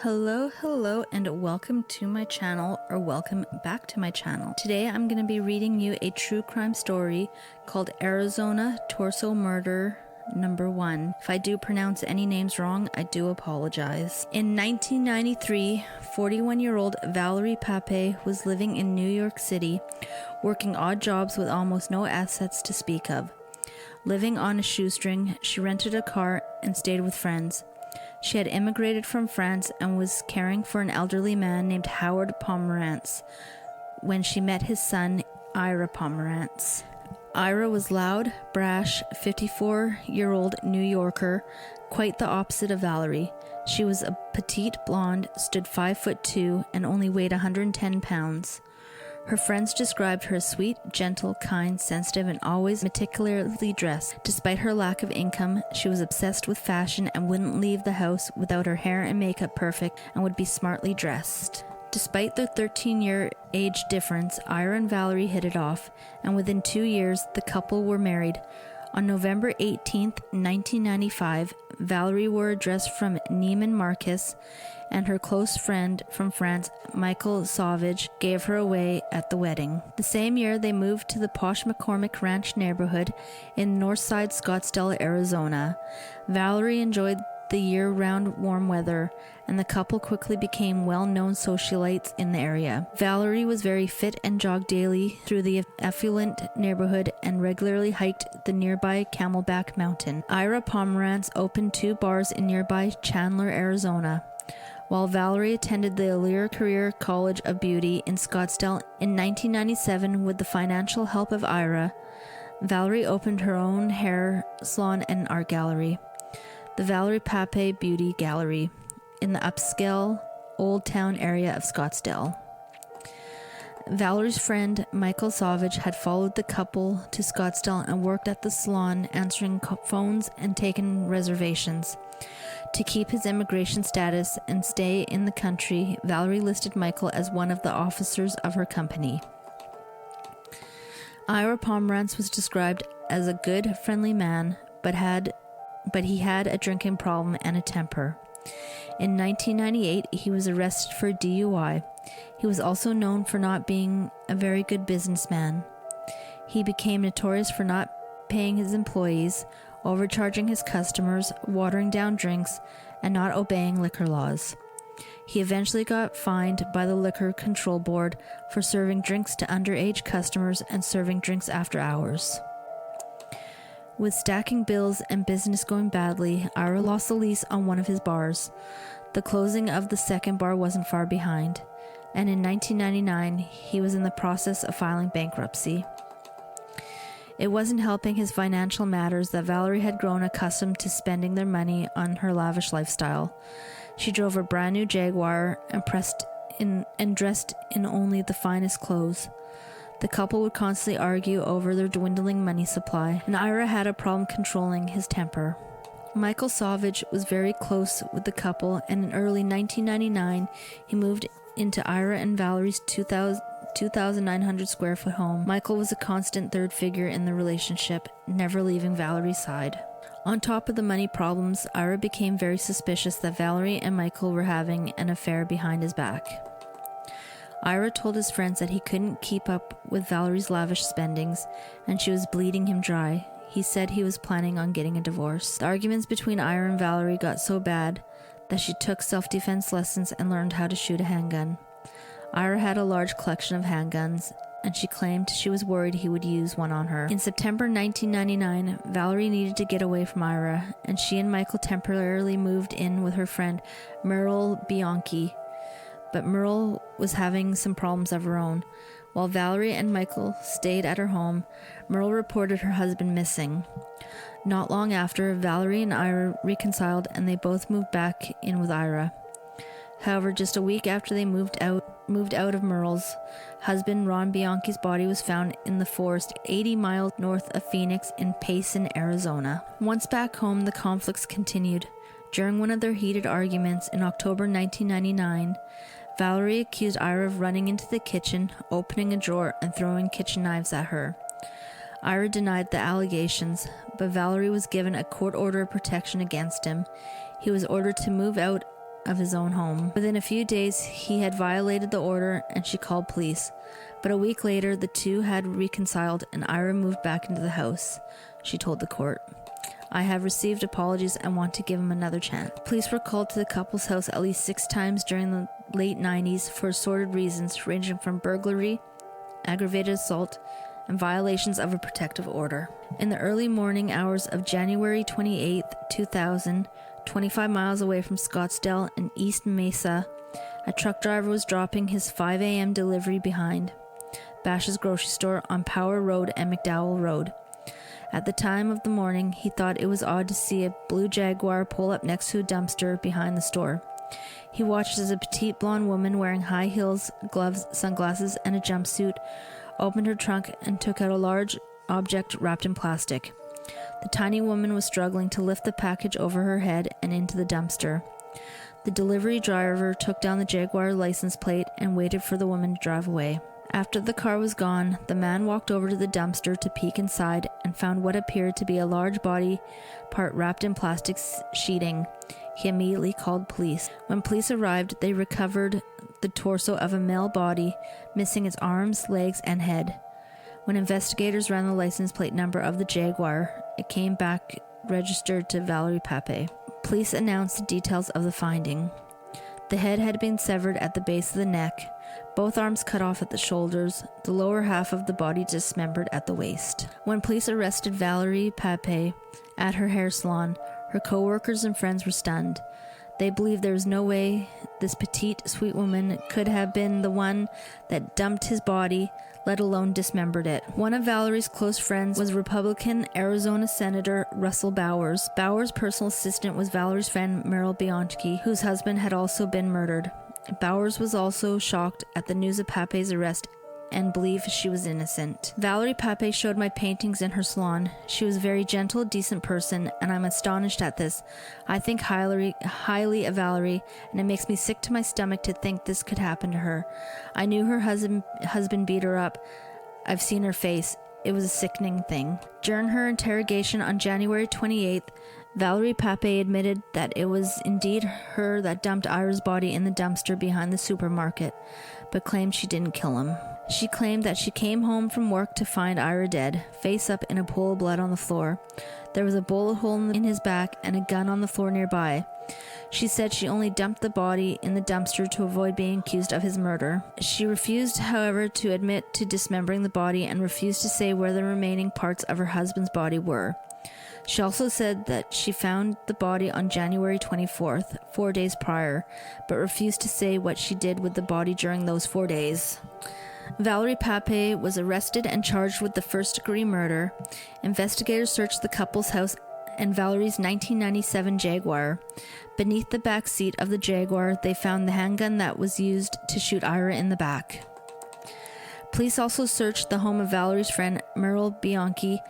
Hello, and welcome to my channel, or welcome back to my channel. Today I'm going to be reading you a true crime story called Arizona Torso Murder Number 1. If I do pronounce any names wrong, I do apologize. In 1993, 41-year-old Valerie Pape was living in New York City, working odd jobs with almost no assets to speak of. Living on a shoestring, she rented a car and stayed with friends. She had immigrated from France and was caring for an elderly man named Ira Pomerantz when she met his son, Ira Pomerantz. Ira was loud, brash, 54-year-old New Yorker, quite the opposite of Valerie. She was a petite blonde, stood 5'2", and only weighed 110 pounds. Her friends described her as sweet, gentle, kind, sensitive, and always meticulously dressed. Despite her lack of income, she was obsessed with fashion and wouldn't leave the house without her hair and makeup perfect and would be smartly dressed. Despite their 13-year age difference, Ira and Valerie hit it off, and within 2 years, the couple were married. On November 18, 1995, Valerie wore a dress from Neiman Marcus, and her close friend from France, Michael Sauvage, gave her away at the wedding. The same year, they moved to the posh McCormick Ranch neighborhood in Northside Scottsdale, Arizona. Valerie enjoyed the year-round warm weather, and the couple quickly became well-known socialites in the area. Valerie was very fit and jogged daily through the affluent neighborhood and regularly hiked the nearby Camelback Mountain. Ira Pomerantz opened 2 bars in nearby Chandler, Arizona. While Valerie attended the Ira Career College of Beauty in Scottsdale in 1997 with the financial help of Ira, Valerie opened her own hair salon and art gallery, the Valerie Pape Beauty Gallery, in the upscale Old Town area of Scottsdale. Valerie's friend, Michael Sauvage, had followed the couple to Scottsdale and worked at the salon, answering phones and taking reservations. To keep his immigration status and stay in the country, Valerie listed Michael as one of the officers of her company. Ira Pomerantz was described as a good, friendly man, but he had a drinking problem and a temper. In 1998, he was arrested for DUI. He was also known for not being a very good businessman. He became notorious for not paying his employees, overcharging his customers, watering down drinks, and not obeying liquor laws. He eventually got fined by the Liquor Control Board for serving drinks to underage customers and serving drinks after hours. With stacking bills and business going badly, Ira lost the lease on one of his bars. The closing of the second bar wasn't far behind, and in 1999, he was in the process of filing bankruptcy. It wasn't helping his financial matters that Valerie had grown accustomed to spending their money on her lavish lifestyle. She drove a brand new Jaguar and dressed in only the finest clothes. The couple would constantly argue over their dwindling money supply, and Ira had a problem controlling his temper. Michael Sauvage was very close with the couple, and in early 1999, he moved into Ira and Valerie's 2,900 square foot home. Michael was a constant third figure in the relationship, never leaving Valerie's side. On top of the money problems, Ira became very suspicious that Valerie and Michael were having an affair behind his back. Ira told his friends that he couldn't keep up with Valerie's lavish spendings, and she was bleeding him dry. He said he was planning on getting a divorce. The arguments between Ira and Valerie got so bad that she took self-defense lessons and learned how to shoot a handgun. Ira had a large collection of handguns, and she claimed she was worried he would use one on her. In September 1999, Valerie needed to get away from Ira, and she and Michael temporarily moved in with her friend Merle Bianchi. But Merle was having some problems of her own. While Valerie and Michael stayed at her home, Merle reported her husband missing. Not long after, Valerie and Ira reconciled, and they both moved back in with Ira. However, just a week after they moved out of Merle's husband, Ron Bianchi's body was found in the forest 80 miles north of Phoenix in Payson, Arizona. Once back home, the conflicts continued. During one of their heated arguments in October 1999, Valerie accused Ira of running into the kitchen, opening a drawer, and throwing kitchen knives at her. Ira denied the allegations, but Valerie was given a court order of protection against him. He was ordered to move out of his own home. Within a few days, he had violated the order and she called police. But a week later, the two had reconciled and Ira moved back into the house. She told the court, "I have received apologies and want to give him another chance." Police were called to the couple's house at least 6 times during the late 90s for assorted reasons ranging from burglary, aggravated assault, and violations of a protective order. In the early morning hours of January 28, 2000, 25 miles away from Scottsdale in East Mesa, a truck driver was dropping his 5 a.m. delivery behind Bash's grocery store on Power Road and McDowell Road. At the time of the morning, he thought it was odd to see a blue Jaguar pull up next to a dumpster behind the store. He watched as a petite blonde woman wearing high heels, gloves, sunglasses, and a jumpsuit opened her trunk and took out a large object wrapped in plastic. The tiny woman was struggling to lift the package over her head and into the dumpster. The delivery driver took down the Jaguar license plate and waited for the woman to drive away. After the car was gone, the man walked over to the dumpster to peek inside and found what appeared to be a large body part wrapped in plastic sheeting. He immediately called police. When police arrived, they recovered the torso of a male body, missing its arms, legs, and head. When investigators ran the license plate number of the Jaguar, it came back registered to Valerie Pape. Police announced the details of the finding. The head had been severed at the base of the neck, both arms cut off at the shoulders, the lower half of the body dismembered at the waist. When police arrested Valerie Pape at her hair salon, her co-workers and friends were stunned. They believed there was no way this petite, sweet woman could have been the one that dumped his body, let alone dismembered it. One of Valerie's close friends was Republican Arizona Senator Russell Bowers. Bowers' personal assistant was Valerie's friend Merrill Bianchi, whose husband had also been murdered. Bowers was also shocked at the news of Pape's arrest and believed she was innocent. Valerie Pape showed my paintings in her salon. She was a very gentle, decent person, and I'm astonished at this. I think highly of Valerie, and it makes me sick to my stomach to think this could happen to her. I knew her husband beat her up. I've seen her face. It was a sickening thing. During her interrogation on January 28th, Valerie Pape admitted that it was indeed her that dumped Ira's body in the dumpster behind the supermarket, but claimed she didn't kill him. She claimed that she came home from work to find Ira dead, face up in a pool of blood on the floor. There was a bullet hole in his back and a gun on the floor nearby. She said she only dumped the body in the dumpster to avoid being accused of his murder. She refused, however, to admit to dismembering the body and refused to say where the remaining parts of her husband's body were. She also said that she found the body on January 24th, 4 days prior, but refused to say what she did with the body during those 4 days. Valerie Pape was arrested and charged with the first-degree murder. Investigators searched the couple's house and Valerie's 1997 Jaguar. Beneath the back seat of the Jaguar, they found the handgun that was used to shoot Ira in the back. Police also searched the home of Valerie's friend, Merrill Bianchi.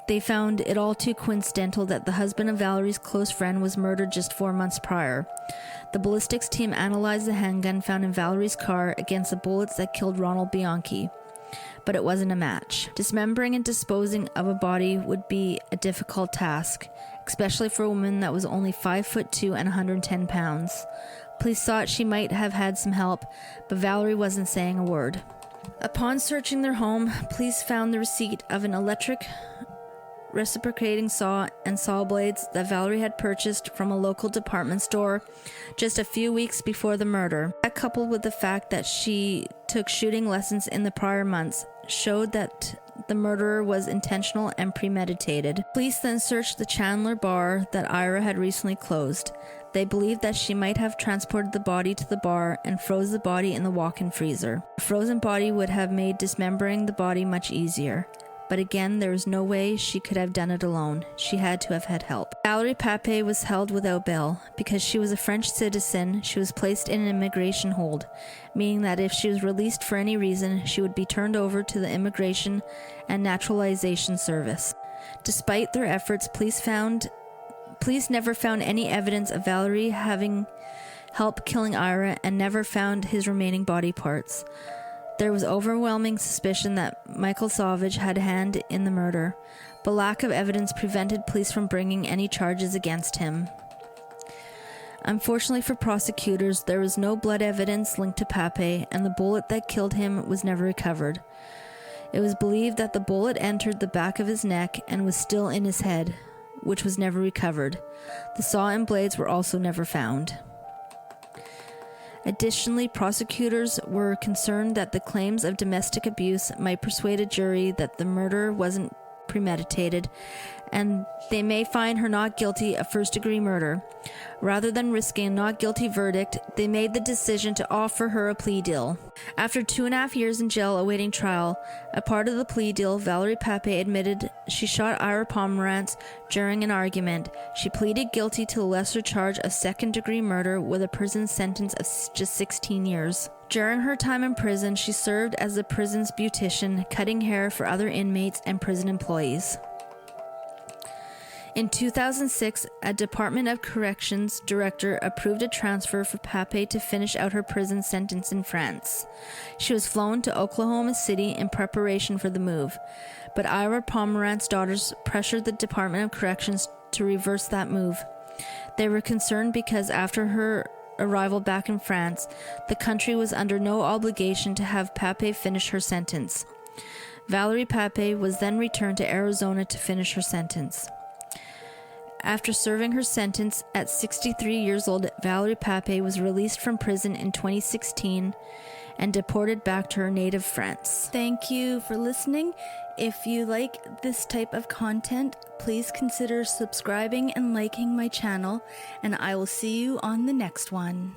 They found it all too coincidental that the husband of Valerie's close friend was murdered just 4 months prior. The ballistics team analyzed the handgun found in Valerie's car against the bullets that killed Ronald Bianchi, but it wasn't a match. Dismembering and disposing of a body would be a difficult task, especially for a woman that was only 5'2" and 110 pounds. Police thought she might have had some help, but Valerie wasn't saying a word. Upon searching their home, police found the receipt of an electric reciprocating saw and saw blades that Valerie had purchased from a local department store just a few weeks before the murder. That, coupled with the fact that she took shooting lessons in the prior months, showed that the murder was intentional and premeditated. Police then searched the Chandler bar that Ira had recently closed. They believed that she might have transported the body to the bar and froze the body in the walk-in freezer. A frozen body would have made dismembering the body much easier. But again, there was no way she could have done it alone. She had to have had help. Valerie Pape was held without bail. Because she was a French citizen, she was placed in an immigration hold, meaning that if she was released for any reason, she would be turned over to the Immigration and Naturalization Service. Despite their efforts, police never found any evidence of Valerie having helped killing Ira and never found his remaining body parts. There was overwhelming suspicion that Michael Savage had a hand in the murder, but lack of evidence prevented police from bringing any charges against him. Unfortunately for prosecutors, there was no blood evidence linked to Pape, and the bullet that killed him was never recovered. It was believed that the bullet entered the back of his neck and was still in his head, which was never recovered. The saw and blades were also never found. Additionally, prosecutors were concerned that the claims of domestic abuse might persuade a jury that the murder wasn't premeditated, and they may find her not guilty of first-degree murder. Rather than risking a not guilty verdict, they made the decision to offer her a plea deal. After 2.5 years in jail awaiting trial, a part of the plea deal, Valerie Pape admitted she shot Ira Pomerantz during an argument. She pleaded guilty to the lesser charge of second-degree murder with a prison sentence of just 16 years. During her time in prison, she served as the prison's beautician, cutting hair for other inmates and prison employees. In 2006, a Department of Corrections director approved a transfer for Pape to finish out her prison sentence in France. She was flown to Oklahoma City in preparation for the move, but Ira Pomerantz's daughters pressured the Department of Corrections to reverse that move. They were concerned because after her arrival back in France, the country was under no obligation to have Pape finish her sentence. Valerie Pape was then returned to Arizona to finish her sentence. After serving her sentence at 63 years old, Valerie Pape was released from prison in 2016 and deported back to her native France. Thank you for listening. If you like this type of content, please consider subscribing and liking my channel, and I will see you on the next one.